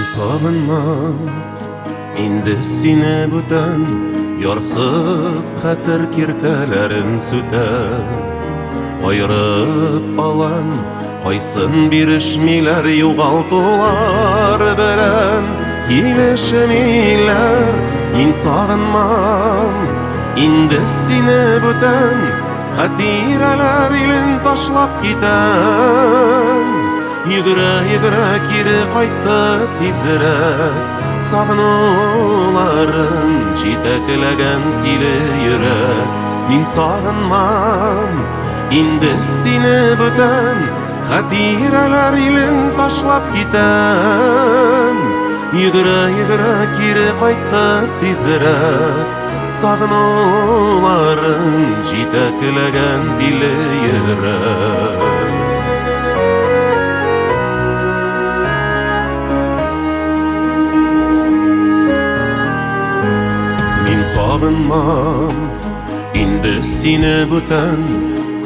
Sağınmam indi seni бүтән ярсып хәтер киртәләрен сүтән айрып алам кайсын бирешмиләр югалтулар белән килешмиләр мин сагынмам инде сине бүтән хатирәләр илен ташлап китәм йөгерә кире кайтты тизрәк сагынуларын җитәкләгән тиле йөрәк мин сагынмам инде сине бүтән хатирәләр илен ташлап китәм йөгерә кире кайтты тизрәк сагынуларын җитәкләгән тиле йөрәк Sağınmam indi seni бүтән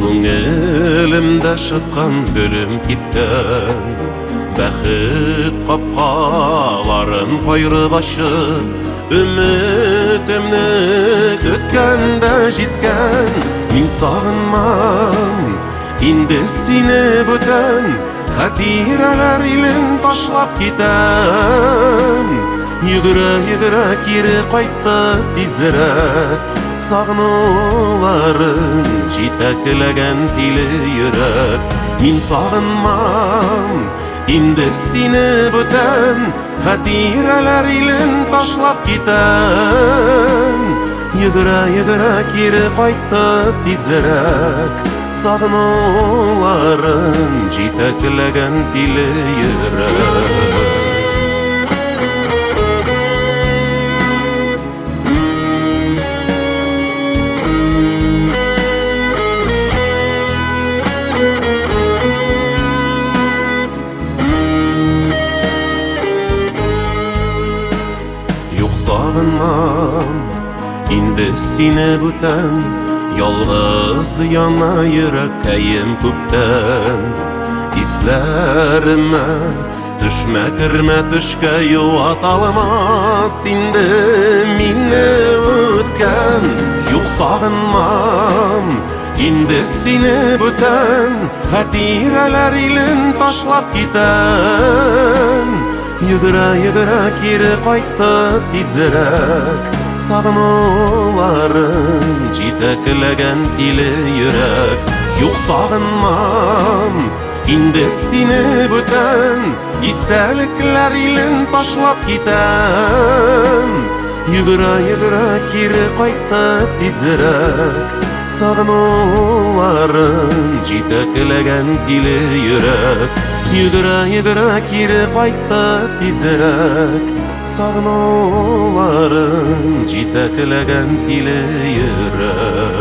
күңелемдә шытқан гөлем киткән бәхет капкаларын кайрып ачып өметемне көткәндә җиткән мин сагынмам инде сине бүтән хатирәләр илен ташлап китәм Йөгерә кире кайтты тизрәк сагынуларын җитәкләгән тиле йөрәк мин сагынмам инде сине бүтән хатирәләр илен ташлап китәм йөгерә кире кайтты тизрәк сагынуларын җитәкләгән тиле йөрәк Sağınmam indi seni бүтән ялгыз яна йөрәккәем күптән исләремә төшмә кермә төшкә юаталмас инде мине үткән юк сагынмам инде сине бүтән хатирәләр илен ташлап китәм Йөгерә кире кайтты тизрәк сагынуларын җитәкләгән тиле йөрәк юк сагынмам инде сине бүтән истәлекләр илен ташлап китәм йөгерә кире кайтты тизрәк сагынуларын җитәкләгән тиле йөрәк Йөгерә кире кайтты тизрәк сагынуларын җитәкләгән тиле йөрәк